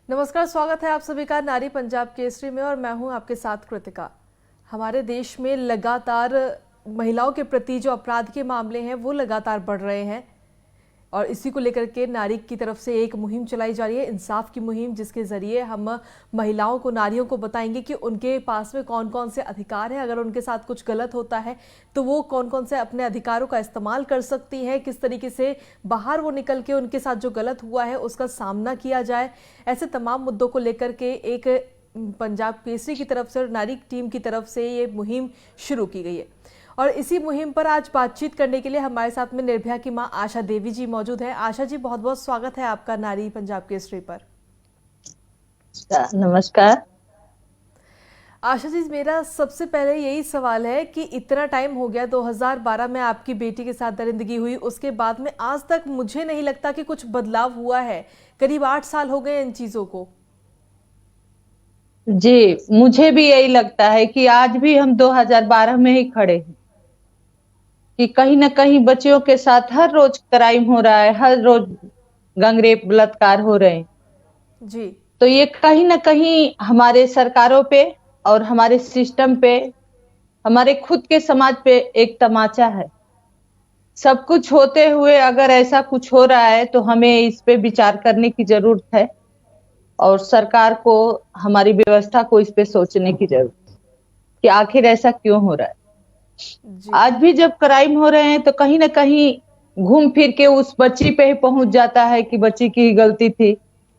नमस्कार, स्वागत है आप सभी का नारी पंजाब केसरी में और मैं हूं आपके साथ कृतिका। हमारे देश में लगातार महिलाओं के प्रति जो अपराध के मामले हैं वो लगातार बढ़ रहे हैं और इसी को लेकर के नारी की तरफ से एक मुहिम चलाई जा रही है, इंसाफ की मुहिम, जिसके जरिए हम महिलाओं को, नारियों को बताएंगे कि उनके पास में कौन कौन से अधिकार हैं। अगर उनके साथ कुछ गलत होता है तो वो कौन कौन से अपने अधिकारों का इस्तेमाल कर सकती हैं, किस तरीके से बाहर वो निकल के उनके साथ जो गलत हुआ है उसका सामना किया जाए। ऐसे तमाम मुद्दों को लेकर के एक पंजाब केसरी की तरफ से और नारी टीम की तरफ से ये मुहिम शुरू की गई है। और इसी मुहिम पर आज बातचीत करने के लिए हमारे साथ में निर्भया की मां आशा देवी जी मौजूद है। आशा जी, बहुत बहुत स्वागत है आपका नारी पंजाब केसरी पर। नमस्कार। आशा जी, मेरा सबसे पहले यही सवाल है कि इतना टाइम हो गया, 2012 में आपकी बेटी के साथ दरिंदगी हुई, उसके बाद में आज तक मुझे नहीं लगता कि कुछ बदलाव हुआ है। करीब 8 साल हो गए इन चीजों को। जी, मुझे भी यही लगता है कि आज भी हम 2012 में ही खड़े हैं कि कहीं ना कहीं बच्चियों के साथ हर रोज क्राइम हो रहा है, हर रोज गैंगरेप, बलात्कार हो रहे हैं। जी, तो ये कहीं ना कहीं हमारे सरकारों पे और हमारे सिस्टम पे, हमारे खुद के समाज पे एक तमाचा है। सब कुछ होते हुए अगर ऐसा कुछ हो रहा है तो हमें इस पे विचार करने की जरूरत है और सरकार को, हमारी व्यवस्था को इस पे सोचने की जरूरत है कि आखिर ऐसा क्यों हो रहा है। जी, आज भी जब क्राइम हो रहे हैं तो कहीं ना कहीं घूम फिर के उस बच्ची पे ही पहुंच जाता है कि बच्ची की ही गलती थी।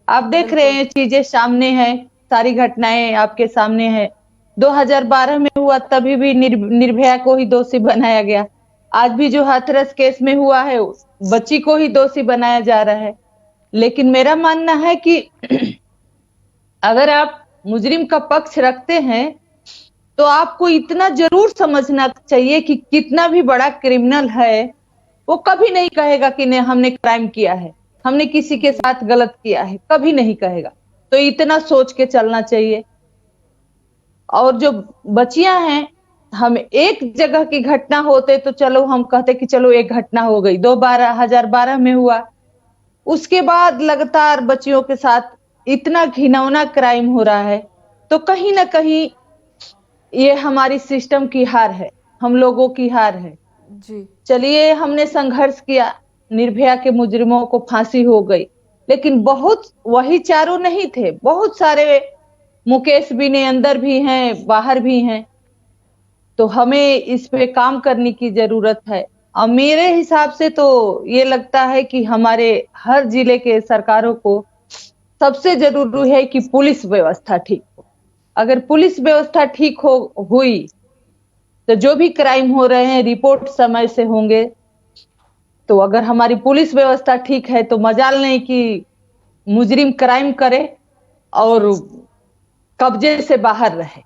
आप देख रहे हैं, चीजें सामने हैं, सारी घटनाएं आपके सामने हैं। 2012 में हुआ तभी भी निर्भया को ही दोषी बनाया गया। आज भी जो हाथरस केस में हुआ है बच्ची को ही दोषी बनाया जा रहा है। लेकिन मेरा मानना है कि अगर आप मुजरिम का पक्ष रखते हैं तो आपको इतना जरूर समझना चाहिए कि कितना भी बड़ा क्रिमिनल है वो कभी नहीं कहेगा कि नहीं हमने क्राइम किया है, हमने किसी के साथ गलत किया है, कभी नहीं कहेगा। तो इतना सोच के चलना चाहिए। और जो बच्चियां हैं, हम एक जगह की घटना होते तो चलो हम कहते कि चलो एक घटना हो गई, 2012 में हुआ, उसके बाद लगातार बच्चियों के साथ इतना घिनौना क्राइम हो रहा है। तो कहीं ना कहीं ये हमारी सिस्टम की हार है, हम लोगों की हार है। जी, चलिए, हमने संघर्ष किया, निर्भया के मुजरिमों को फांसी हो गई, लेकिन बहुत वही चारों नहीं थे, बहुत सारे मुकेश भी ने अंदर भी हैं, बाहर भी हैं। तो हमें इस पे काम करने की जरूरत है। और मेरे हिसाब से तो ये लगता है कि हमारे हर जिले के सरकारों को सबसे जरूरी है कि पुलिस व्यवस्था ठीक हो। अगर पुलिस व्यवस्था ठीक हुई तो जो भी क्राइम हो रहे हैं रिपोर्ट समय से होंगे। तो अगर हमारी पुलिस व्यवस्था ठीक है तो मजाल नहीं कि मुजरिम क्राइम करे और कब्जे से बाहर रहे।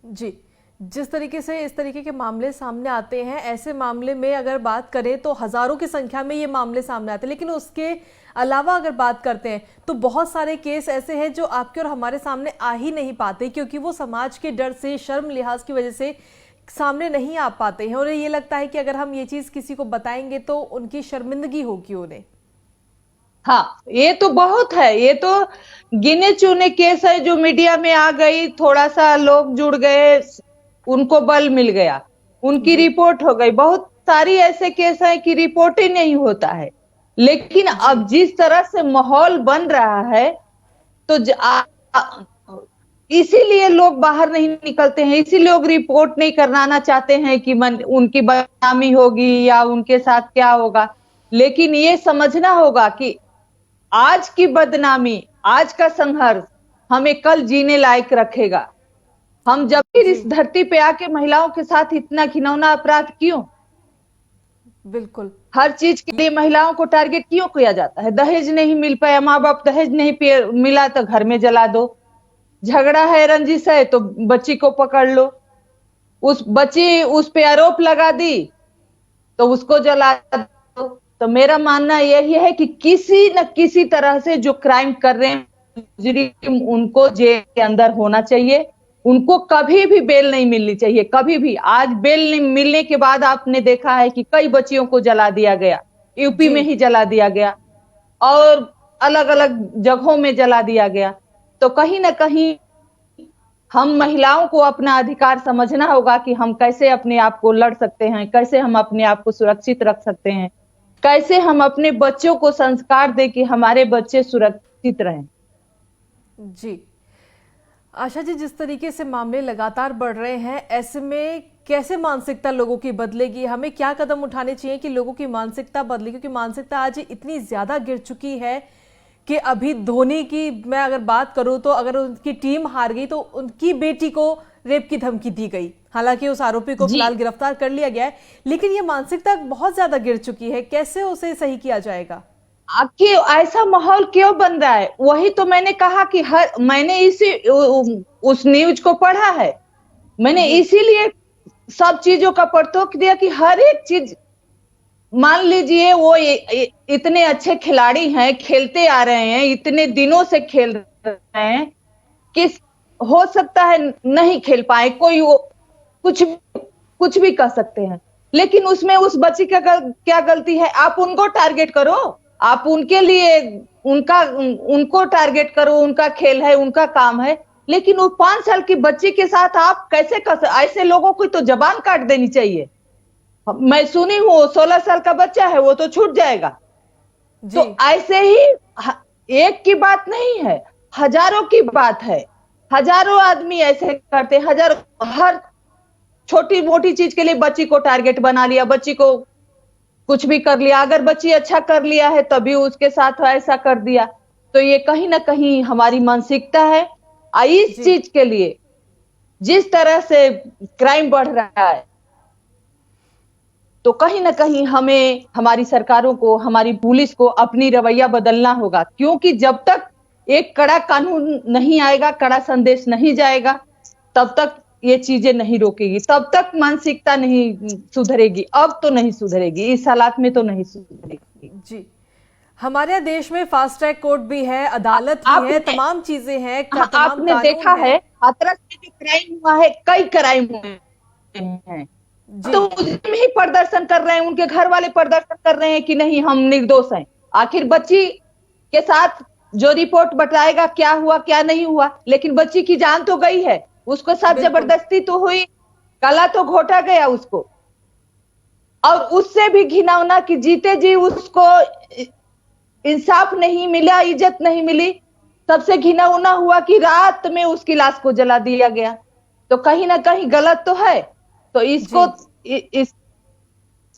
जी। जिस तरीके से इस तरीके के मामले सामने आते हैं, ऐसे मामले में अगर बात करें तो हजारों की संख्या में ये मामले सामने आते हैं, लेकिन उसके अलावा अगर बात करते हैं तो बहुत सारे केस ऐसे हैं जो आपके और हमारे सामने आ ही नहीं पाते, क्योंकि वो समाज के डर से, शर्म लिहाज की वजह से सामने नहीं आ पाते हैं। और ये लगता है कि अगर हम ये चीज किसी को बताएंगे तो उनकी शर्मिंदगी होगी उन्हें। हाँ, ये तो बहुत है, ये तो गिने चुने केस है जो मीडिया में आ गई, थोड़ा सा लोग जुड़ गए, उनको बल मिल गया, उनकी रिपोर्ट हो गई। बहुत सारी ऐसे केस हैं कि रिपोर्ट ही नहीं होता है। लेकिन अब जिस तरह से माहौल बन रहा है तो इसीलिए लोग बाहर नहीं निकलते हैं, इसीलिए लोग रिपोर्ट नहीं कराना चाहते हैं कि उनकी बदनामी होगी या उनके साथ क्या होगा। लेकिन ये समझना होगा कि आज की बदनामी, आज का संघर्ष हमें कल जीने लायक रखेगा। हम जब भी इस धरती पे आके महिलाओं के साथ इतना घिनौना अपराध क्यों? बिल्कुल। हर चीज के लिए महिलाओं को टारगेट क्यों किया जाता है? दहेज नहीं मिल पाया, माँ बाप दहेज नहीं मिला तो घर में जला दो, झगड़ा है, रंजिश है तो बच्ची को पकड़ लो, उस बच्ची उस पे आरोप लगा दी तो उसको जला दो। तो मेरा मानना यही है कि किसी न किसी तरह से जो क्राइम कर रहे हैं मुजरिम, उनको जेल के अंदर होना चाहिए, उनको कभी भी बेल नहीं मिलनी चाहिए, कभी भी। आज बेल नहीं मिलने के बाद आपने देखा है कि कई बच्चियों को जला दिया गया, यूपी में ही जला दिया गया। और अलग अलग जगहों में जला दिया गया। तो कहीं ना कहीं हम महिलाओं को अपना अधिकार समझना होगा कि हम कैसे अपने आप को लड़ सकते हैं, कैसे हम अपने आप को सुरक्षित रख सकते हैं, कैसे हम अपने बच्चों को संस्कार दें कि हमारे बच्चे सुरक्षित रहें। जी आशा जी, जिस तरीके से मामले लगातार बढ़ रहे हैं, ऐसे में कैसे मानसिकता लोगों की बदलेगी? हमें क्या कदम उठाने चाहिए कि लोगों की मानसिकता बदले? क्योंकि मानसिकता आज इतनी ज्यादा गिर चुकी है कि अभी धोनी की मैं अगर बात करूं तो अगर उनकी टीम हार गई तो उनकी बेटी को रेप की धमकी दी गई। हालांकि उस आरोपी को जी फिलहाल गिरफ्तार कर लिया गया है, लेकिन ये मानसिकता बहुत ज्यादा गिर चुकी है। कैसे उसे सही किया जाएगा? आखिर ऐसा माहौल क्यों बन रहा है? वही तो मैंने कहा कि मैंने इसी उस न्यूज को पढ़ा है, मैंने जी इसीलिए सब चीजों का परतोख दिया कि हर एक चीज, मान लीजिए वो इतने अच्छे खिलाड़ी हैं, खेलते आ रहे हैं, इतने दिनों से खेल रहे हैं कि हो सकता है नहीं खेल पाए, कोई वो कुछ भी कह सकते हैं, लेकिन उसमें उस बच्ची का क्या गलती है? आप उनको टारगेट करो, आप उनके लिए उनको टारगेट करो, उनका खेल है, उनका काम है। लेकिन वो 5 साल की बच्ची के साथ आप कैसे कर? ऐसे लोगों को तो जबान काट देनी चाहिए। मैं सुनी हूँ 16 साल का बच्चा है, वो तो छूट जाएगा। तो ऐसे ही एक की बात नहीं है, हजारों की बात है। हजारों आदमी ऐसे करते, हजारों, हर छोटी मोटी चीज के लिए बच्ची को टारगेट बना लिया, बच्ची को कुछ भी कर लिया। अगर बच्ची अच्छा कर लिया है तभी उसके साथ ऐसा कर दिया। तो ये कहीं ना कहीं हमारी मानसिकता है। इस चीज के लिए जिस तरह से क्राइम बढ़ रहा है, तो कहीं ना कहीं हमें, हमारी सरकारों को, हमारी पुलिस को अपनी रवैया बदलना होगा। क्योंकि जब तक एक कड़ा कानून नहीं आएगा, कड़ा संदेश नहीं जाएगा, तब तक ये चीजें नहीं रोकेगी, तब तक मानसिकता नहीं सुधरेगी। अब तो नहीं सुधरेगी, इस हालात में तो नहीं सुधरेगी। जी हमारे यहाँ देश में फास्ट ट्रैक कोर्ट भी है, अदालत भी है, तमाम चीजें हैं, तमाम आपने देखा है हाथरस में जो क्राइम हुआ है, कई क्राइम हुए हैं, तो मुजरिम ही प्रदर्शन कर रहे हैं, उनके घर वाले प्रदर्शन कर रहे हैं कि नहीं हम निर्दोष हैं। आखिर बच्ची के साथ जो रिपोर्ट बताएगा क्या हुआ क्या नहीं हुआ, लेकिन बच्ची की जान तो गई है, उसको साथ जबरदस्ती तो हुई, गला तो घोटा गया उसको। और उससे भी घिनौना कि जीते जी उसको इंसाफ नहीं मिला, इज्जत नहीं मिली। सबसे घिनौना हुआ कि रात में उसकी लाश को जला दिया गया। तो कहीं ना कहीं गलत तो है। तो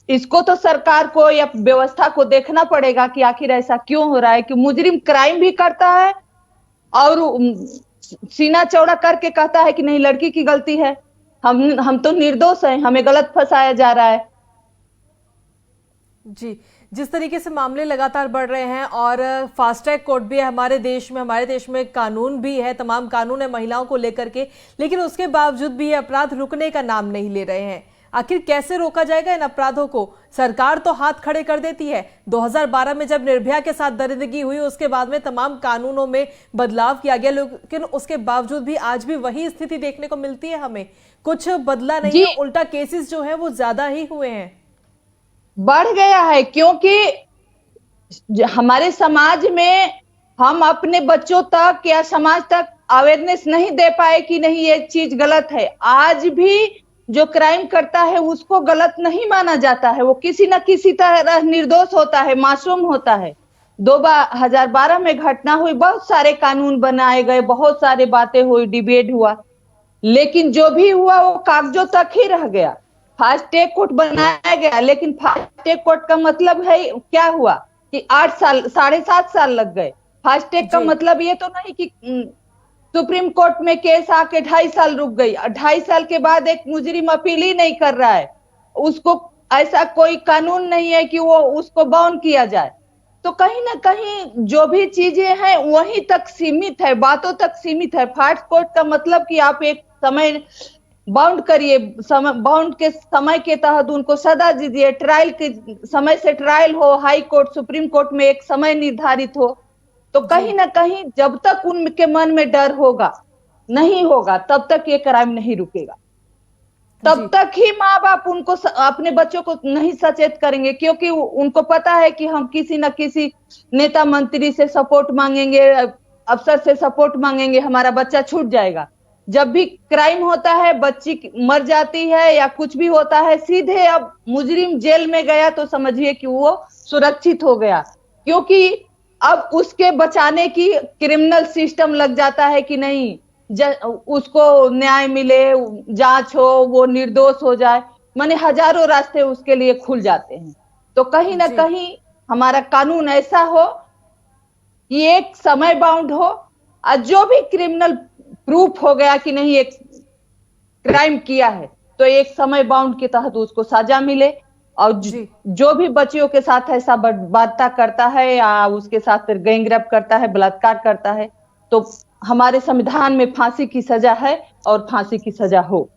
इसको तो सरकार को या व्यवस्था को देखना पड़ेगा कि आखिर ऐसा क्यों हो रहा है कि मुजरिम क्राइम भी करता है और सीना चौड़ा करके कहता है कि नहीं लड़की की गलती है, हम तो निर्दोष हैं, हमें गलत फंसाया जा रहा है। जी जिस तरीके से मामले लगातार बढ़ रहे हैं और फास्ट ट्रैक कोर्ट भी है हमारे देश में कानून भी है, तमाम कानून है महिलाओं को लेकर के, लेकिन उसके बावजूद भी ये अपराध रुकने का नाम नहीं ले रहे हैं। आखिर कैसे रोका जाएगा इन अपराधों को? सरकार तो हाथ खड़े कर देती है। 2012 में जब निर्भया के साथ दरिंदगी हुई, उसके बाद में तमाम कानूनों में बदलाव किया गया, लेकिन उसके बावजूद भी आज भी वही स्थिति देखने को मिलती है। हमें कुछ बदला नहीं है, उल्टा केसेस जो है वो ज्यादा ही हुए हैं, बढ़ गया है। क्योंकि हमारे समाज में हम अपने बच्चों तक या समाज तक अवेयरनेस नहीं दे पाए कि नहीं ये चीज गलत है। आज भी जो क्राइम करता है उसको गलत नहीं माना जाता है, वो किसी न किसी तरह निर्दोष होता है, मासूम होता है। 2012 में घटना हुई, बहुत सारे कानून बनाए गए, बहुत सारे बातें हुई, डिबेट हुआ, लेकिन जो भी हुआ वो कागजों तक ही रह गया। फास्ट ट्रैक कोर्ट बनाया गया, लेकिन फास्ट ट्रैक कोर्ट का मतलब है क्या हुआ कि 8 साल 7.5 साल लग गए। फास्ट ट्रैक का मतलब ये तो नहीं कि सुप्रीम कोर्ट में केस आके 2.5 साल रुक गई, 2.5 साल के बाद एक मुजरिम अपील ही नहीं कर रहा है, उसको ऐसा कोई कानून नहीं है कि वो उसको बाउंड किया जाए। तो कहीं ना कहीं जो भी चीजें हैं वहीं तक सीमित है, बातों तक सीमित है। फास्ट कोर्ट का मतलब कि आप एक समय बाउंड करिए, बाउंड के समय के तहत उनको सजा दीजिए, ट्रायल के समय से ट्रायल हो, हाई कोर्ट सुप्रीम कोर्ट में एक समय निर्धारित हो। तो कहीं ना कहीं जब तक उनके मन में डर होगा, नहीं होगा, तब तक ये क्राइम नहीं रुकेगा। तब तक ही माँ बाप उनको अपने बच्चों को नहीं सचेत करेंगे, क्योंकि उनको पता है कि हम किसी न किसी नेता मंत्री से सपोर्ट मांगेंगे, अफसर से सपोर्ट मांगेंगे, हमारा बच्चा छूट जाएगा। जब भी क्राइम होता है, बच्ची मर जाती है या कुछ भी होता है, सीधे अब मुजरिम जेल में गया तो समझिए कि वो सुरक्षित हो गया, क्योंकि अब उसके बचाने की क्रिमिनल सिस्टम लग जाता है कि नहीं, उसको न्याय मिले, जांच हो, वो निर्दोष हो जाए, माने हजारों रास्ते उसके लिए खुल जाते हैं। तो कहीं ना कहीं हमारा कानून ऐसा हो कि एक समय बाउंड हो, और जो भी क्रिमिनल प्रूफ हो गया कि नहीं एक क्राइम किया है, तो एक समय बाउंड के तहत उसको सजा मिले। और जो भी बच्चियों के साथ ऐसा बर्ताव करता है या उसके साथ गैंगरेप करता है, बलात्कार करता है, तो हमारे संविधान में फांसी की सजा है और फांसी की सजा हो।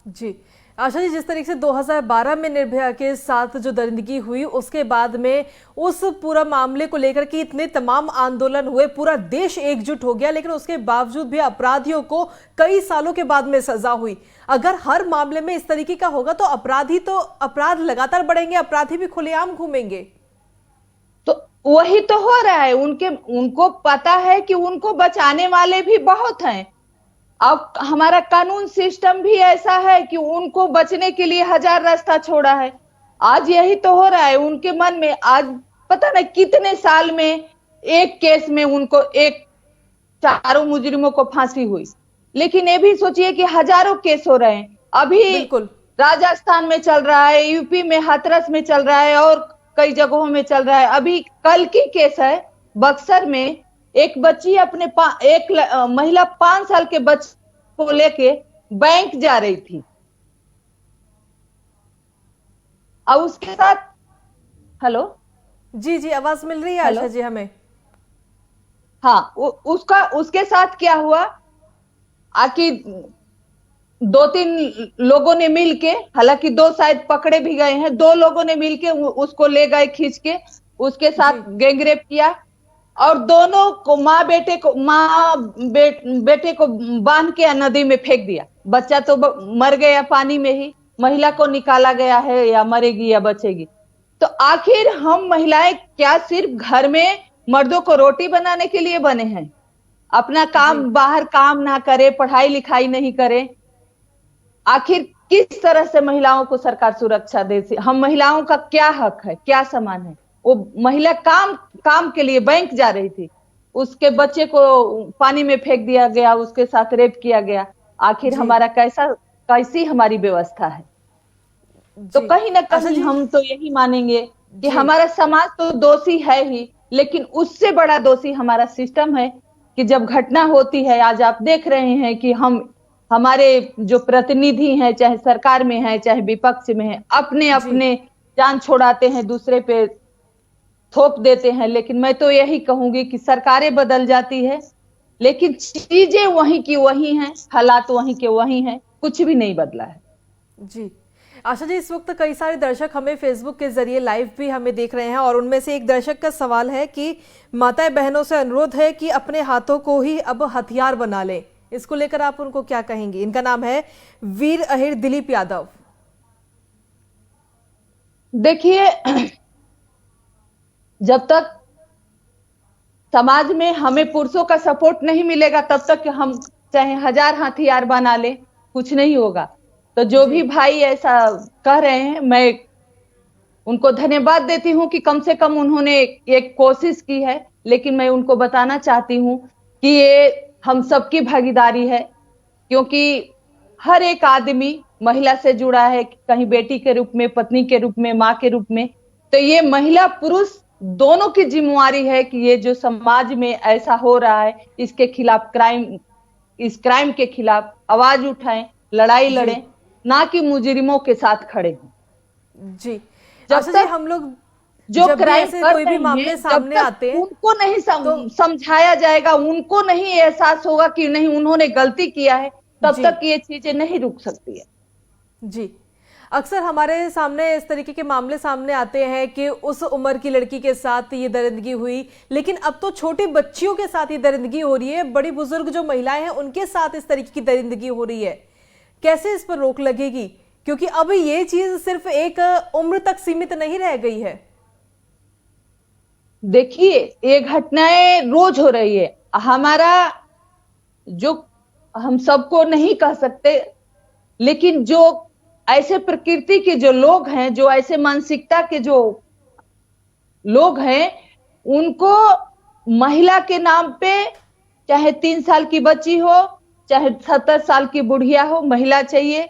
जी आशा जी, जिस तरीके से 2012 में निर्भया के साथ जो दरिंदगी हुई, उसके बाद में उस पूरा मामले को लेकर के इतने तमाम आंदोलन हुए, पूरा देश एकजुट हो गया, लेकिन उसके बावजूद भी अपराधियों को कई सालों के बाद में सजा हुई। अगर हर मामले में इस तरीके का होगा तो अपराध लगातार बढ़ेंगे, अपराधी भी खुलेआम घूमेंगे। तो वही तो हो रहा है, उनको पता है कि उनको बचाने वाले भी बहुत हैं। अब हमारा कानून सिस्टम भी ऐसा है कि उनको बचने के लिए हजार रास्ता छोड़ा है। आज यही तो हो रहा है उनके मन में। आज पता नहीं कितने साल में एक केस में उनको चारों मुजरिमों को फांसी हुई, लेकिन ये भी सोचिए कि हजारों केस हो रहे हैं। अभी राजस्थान में चल रहा है, यूपी में हाथरस में चल रहा है और कई जगहों में चल रहा है। अभी कल की केस है बक्सर में, एक बच्ची अपने महिला 5 साल के बच्चे को लेके बैंक जा रही थी और उसके साथ हेलो जी आवाज मिल रही है आशा जी हमें? हाँ, उसके साथ क्या हुआ आकि 2-3 लोगों ने मिलके, हालांकि 2 शायद पकड़े भी गए हैं, 2 लोगों ने मिलके उसको ले गए खींच के, उसके साथ गैंगरेप किया और दोनों को बेटे को बांध के नदी में फेंक दिया। बच्चा तो मर गया पानी में ही, महिला को निकाला गया है, या मरेगी या बचेगी। तो आखिर हम महिलाएं क्या सिर्फ घर में मर्दों को रोटी बनाने के लिए बने हैं? अपना काम बाहर काम ना करे, पढ़ाई लिखाई नहीं करे? आखिर किस तरह से महिलाओं को सरकार सुरक्षा दे? हम महिलाओं का क्या हक है, क्या समान है? वो महिला काम के लिए बैंक जा रही थी, उसके बच्चे को पानी में फेंक दिया गया, उसके साथ रेप किया गया। आखिर हमारा कैसी हमारी व्यवस्था है? तो कहीं ना कहीं हम तो यही मानेंगे कि हमारा समाज तो दोषी है ही, लेकिन उससे बड़ा दोषी हमारा सिस्टम है कि जब घटना होती है, आज आप देख रहे हैं कि हमारे जो प्रतिनिधि हैं, चाहे सरकार में है चाहे विपक्ष में है, अपने जान छोड़ाते हैं, दूसरे पे थोप देते हैं। लेकिन मैं तो यही कहूंगी कि सरकारें बदल जाती है, लेकिन चीजें वहीं की वहीं हैं, हालात वहीं के वहीं हैं, कुछ भी नहीं बदला है। जी आशा जी, इस वक्त कई सारे दर्शक हमें फेसबुक के जरिए लाइव भी हमें देख रहे हैं और उनमें से एक दर्शक का सवाल है कि माताएं बहनों से अनुरोध है कि अपने हाथों को ही अब हथियार बना लें। इसको लेकर आप उनको क्या कहेंगे? इनका नाम है वीर अहिर दिलीप यादव। देखिए, जब तक समाज में हमें पुरुषों का सपोर्ट नहीं मिलेगा, तब तक हम चाहे हजार हथियार बना ले, कुछ नहीं होगा। तो जो भी भाई ऐसा कह रहे हैं, मैं उनको धन्यवाद देती हूं कि कम से कम उन्होंने एक कोशिश की है। लेकिन मैं उनको बताना चाहती हूं कि ये हम सबकी भागीदारी है, क्योंकि हर एक आदमी महिला से जुड़ा है, कहीं बेटी के रूप में, पत्नी के रूप में, माँ के रूप में। तो ये महिला पुरुष दोनों की जिम्मेवारी है कि ये जो समाज में ऐसा हो रहा है, इसके खिलाफ इस क्राइम के खिलाफ आवाज उठाएं, लड़ाई लड़ें, ना कि मुजरिमों के साथ खड़े हों। जी जब तक हम लोग जो क्राइम से कोई भी मामले सामने आते हैं, उनको नहीं समझाया जाएगा, उनको नहीं एहसास होगा कि नहीं उन्होंने गलती किया है, तब तक ये चीजें नहीं रुक सकती है। जी अक्सर हमारे सामने इस तरीके के मामले सामने आते हैं कि उस उम्र की लड़की के साथ ये दरिंदगी हुई, लेकिन अब तो छोटी बच्चियों के साथ ये दरिंदगी हो रही है, बड़ी बुजुर्ग जो महिलाएं हैं उनके साथ इस तरीके की दरिंदगी हो रही है। कैसे इस पर रोक लगेगी? क्योंकि अब ये चीज सिर्फ एक उम्र तक सीमित नहीं रह गई है। देखिए, ये घटनाएं रोज हो रही है। हमारा जो, हम सबको नहीं कह सकते, लेकिन जो ऐसे प्रकृति के जो लोग हैं, जो ऐसे मानसिकता के जो लोग हैं, उनको महिला के नाम पे, चाहे 3 साल की बच्ची हो, चाहे 70 साल की बुढ़िया हो, महिला चाहिए।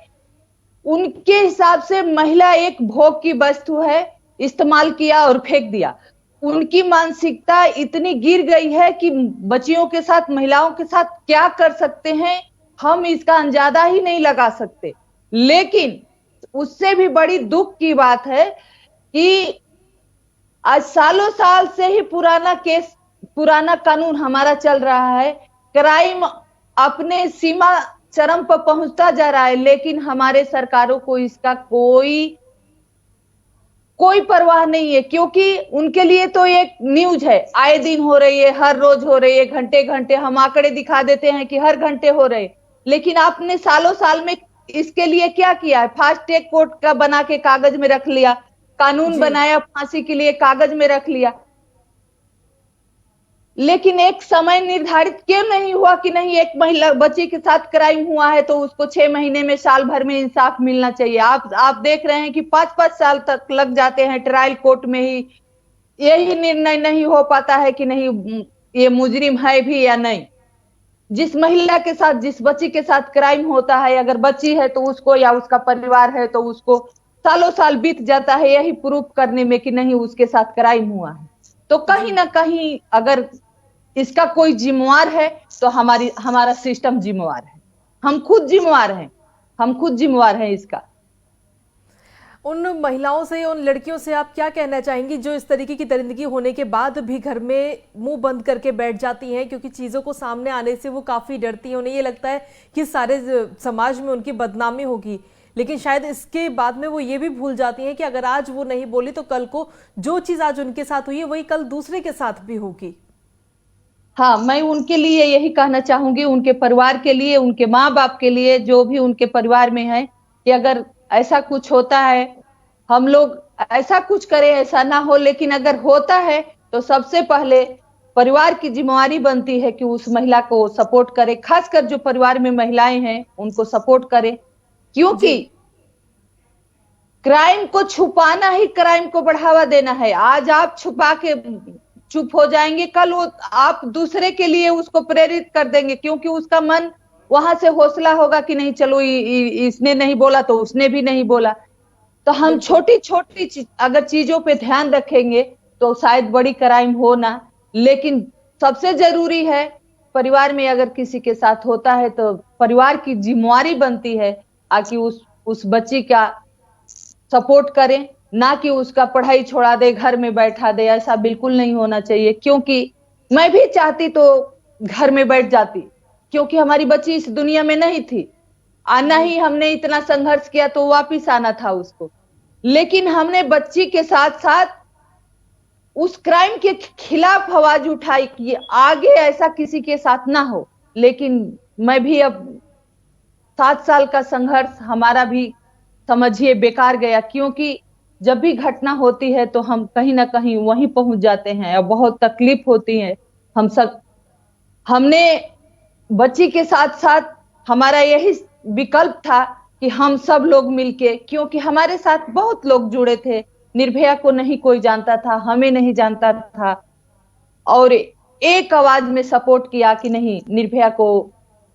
उनके हिसाब से महिला एक भोग की वस्तु है, इस्तेमाल किया और फेंक दिया। उनकी मानसिकता इतनी गिर गई है कि बच्चियों के साथ, महिलाओं के साथ क्या कर सकते हैं हम इसका अंदाजा ही नहीं लगा सकते। लेकिन उससे भी बड़ी दुख की बात है कि आज सालों साल से ही पुराना केस, पुराना कानून हमारा चल रहा है। क्राइम अपने सीमा चरम पर पहुंचता जा रहा है, लेकिन हमारे सरकारों को इसका कोई परवाह नहीं है, क्योंकि उनके लिए तो एक न्यूज है, आए दिन हो रही है, हर रोज हो रही है, घंटे घंटे हम आंकड़े दिखा देते हैं कि हर घंटे हो रहे। लेकिन आपने सालों साल में इसके लिए क्या किया है? फास्ट ट्रैक कोर्ट का बना के कागज में रख लिया, कानून बनाया, फांसी के लिए कागज में रख लिया। लेकिन एक समय निर्धारित क्यों नहीं हुआ कि नहीं, एक महिला बच्ची के साथ क्राइम हुआ है तो उसको 6 महीने में, साल भर में इंसाफ मिलना चाहिए। आप देख रहे हैं कि 5-5 साल तक लग जाते हैं ट्रायल कोर्ट में ही, यही निर्णय नहीं हो पाता है कि नहीं ये मुजरिम है भी या नहीं। जिस महिला के साथ, जिस बच्ची के साथ क्राइम होता है, अगर बच्ची है तो उसको, या उसका परिवार है तो उसको सालों साल बीत जाता है यही प्रूफ करने में कि नहीं उसके साथ क्राइम हुआ है। तो कहीं ना कहीं अगर इसका कोई जिम्मेवार है तो हमारा सिस्टम जिम्मेवार है, हम खुद जिम्मेवार हैं इसका। उन महिलाओं से, उन लड़कियों से आप क्या कहना चाहेंगी जो इस तरीके की दरिंदगी होने के बाद भी घर में मुंह बंद करके बैठ जाती हैं, क्योंकि चीज़ों को सामने आने से वो काफ़ी डरती हैं, उन्हें ये लगता है कि सारे समाज में उनकी बदनामी होगी, लेकिन शायद इसके बाद में वो ये भी भूल जाती हैं कि अगर आज वो नहीं बोली तो कल को जो चीज़ आज उनके साथ हुई है वही कल दूसरे के साथ भी होगी। हाँ, मैं उनके लिए यही कहना चाहूंगी, उनके परिवार के लिए, उनके माँ बाप के लिए, जो भी उनके परिवार में है, कि अगर ऐसा कुछ होता है, हम लोग ऐसा कुछ करें ऐसा ना हो, लेकिन अगर होता है तो सबसे पहले परिवार की जिम्मेवारी बनती है कि उस महिला को सपोर्ट करे, खासकर जो परिवार में महिलाएं हैं उनको सपोर्ट करे। क्योंकि क्राइम को छुपाना ही क्राइम को बढ़ावा देना है। आज आप छुपा के चुप हो जाएंगे, कल वो आप दूसरे के लिए उसको प्रेरित कर देंगे, क्योंकि उसका मन वहां से हौसला होगा कि नहीं चलो इसने नहीं बोला तो उसने भी नहीं बोला। तो हम छोटी छोटी अगर चीजों पे ध्यान रखेंगे तो शायद बड़ी क्राइम हो ना। लेकिन सबसे जरूरी है, परिवार में अगर किसी के साथ होता है तो परिवार की जिम्मेवारी बनती है कि उस बच्ची का सपोर्ट करें, ना कि उसका पढ़ाई छोड़ा दे, घर में बैठा दे। ऐसा बिल्कुल नहीं होना चाहिए, क्योंकि मैं भी चाहती तो घर में बैठ जाती, क्योंकि हमारी बच्ची इस दुनिया में नहीं थी। आना ही, हमने इतना संघर्ष किया तो वापिस आना था उसको, लेकिन हमने बच्ची के साथ साथ उस क्राइम के खिलाफ आवाज उठाई कि आगे ऐसा किसी के साथ ना हो। लेकिन मैं भी अब 7 साल का संघर्ष हमारा भी समझिए बेकार गया, क्योंकि जब भी घटना होती है तो हम कहीं ना कहीं वहीं पहुंच जाते हैं और बहुत तकलीफ होती है। हमने बच्ची के साथ साथ हमारा यही विकल्प था कि हम सब लोग मिलके, क्योंकि हमारे साथ बहुत लोग जुड़े थे, निर्भया को नहीं कोई जानता था, हमें नहीं जानता था, और एक आवाज में सपोर्ट किया कि नहीं निर्भया को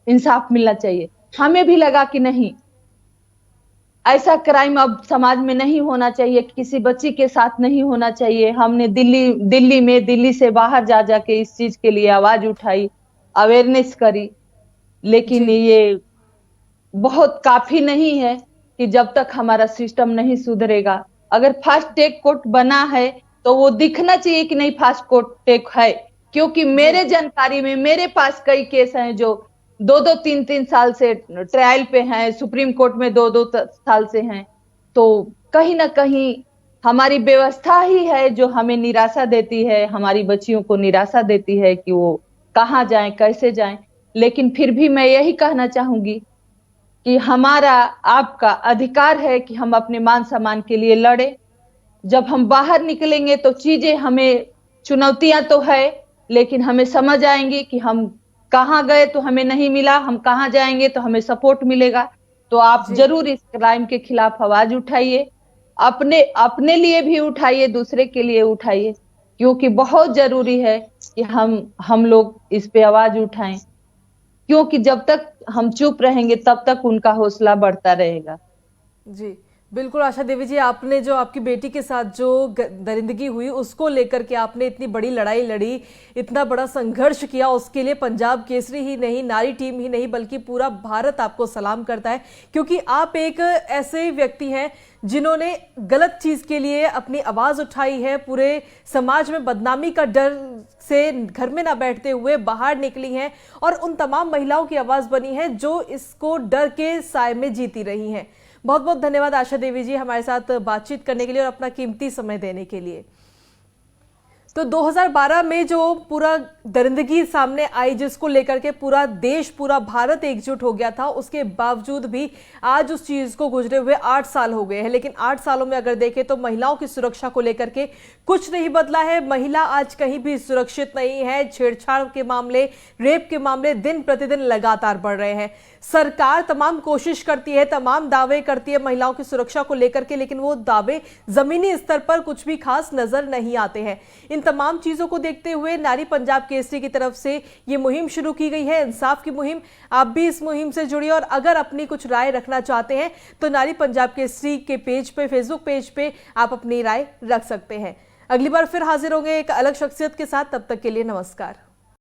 इंसाफ मिलना चाहिए। हमें भी लगा कि नहीं, ऐसा क्राइम अब समाज में नहीं होना चाहिए, किसी बच्ची के साथ नहीं होना चाहिए। हमने दिल्ली से बाहर जा जाके इस चीज के लिए आवाज उठाई, अवेयरनेस करी, लेकिन ये बहुत काफी नहीं है कि जब तक हमारा सिस्टम नहीं सुधरेगा। अगर फास्ट ट्रैक कोर्ट बना है तो वो दिखना चाहिए कि नहीं फास्ट ट्रैक है, क्योंकि मेरे जानकारी में मेरे पास कई केस हैं जो 2-2, 3-3 साल से ट्रायल पे हैं, सुप्रीम कोर्ट में 2-2 साल से हैं। तो कहीं ना कहीं हमारी व्यवस्था ही है जो हमें निराशा देती है, हमारी बच्चियों को निराशा देती है कि वो कहाँ जाएं, कैसे जाएं। लेकिन फिर भी मैं यही कहना चाहूंगी कि हमारा आपका अधिकार है कि हम अपने मान सम्मान के लिए लड़े। जब हम बाहर निकलेंगे तो चीजें हमें, चुनौतियां तो है, लेकिन हमें समझ आएंगी कि हम कहाँ गए तो हमें नहीं मिला, हम कहाँ जाएंगे तो हमें सपोर्ट मिलेगा। तो आप जी जरूर इस क्राइम के खिलाफ आवाज उठाइए, अपने अपने लिए भी उठाइए, दूसरे के लिए उठाइए, क्योंकि बहुत जरूरी है कि हम लोग इस पे आवाज उठाएं, क्योंकि जब तक हम चुप रहेंगे तब तक उनका हौसला बढ़ता रहेगा। जी बिल्कुल आशा देवी जी, आपने जो आपकी बेटी के साथ जो दरिंदगी हुई उसको लेकर के आपने इतनी बड़ी लड़ाई लड़ी, इतना बड़ा संघर्ष किया, उसके लिए पंजाब केसरी ही नहीं, नारी टीम ही नहीं, बल्कि पूरा भारत आपको सलाम करता है, क्योंकि आप एक ऐसे व्यक्ति हैं जिन्होंने गलत चीज के लिए अपनी आवाज उठाई है, पूरे समाज में बदनामी का डर से घर में ना बैठते हुए बाहर निकली हैं और उन तमाम महिलाओं की आवाज बनी है जो इसको डर के साए में जीती रही हैं। बहुत बहुत धन्यवाद आशा देवी जी हमारे साथ बातचीत करने के लिए और अपना कीमती समय देने के लिए। तो 2012 में जो पूरा दरिंदगी सामने आई, जिसको लेकर के पूरा देश, पूरा भारत एकजुट हो गया था, उसके बावजूद भी आज उस चीज को गुजरे हुए 8 साल हो गए हैं। लेकिन 8 सालों में अगर देखें तो महिलाओं की सुरक्षा को लेकर के कुछ नहीं बदला है। महिला आज कहीं भी सुरक्षित नहीं है। छेड़छाड़ के मामले, रेप के मामले दिन प्रतिदिन लगातार बढ़ रहे हैं। सरकार तमाम कोशिश करती है, तमाम दावे करती है महिलाओं की सुरक्षा को लेकर के, लेकिन वो दावे जमीनी स्तर पर कुछ भी खास नजर नहीं आते हैं। इन तमाम चीजों को देखते हुए नारी पंजाब केसरी की तरफ से ये मुहिम शुरू की गई है, इंसाफ की मुहिम। आप भी इस मुहिम से जुड़िए और अगर अपनी कुछ राय रखना चाहते हैं तो नारी पंजाब केसरी के पेज पे, फेसबुक पेज पे आप अपनी राय रख सकते हैं। अगली बार फिर हाजिर होंगे एक अलग शख्सियत के साथ, तब तक के लिए नमस्कार।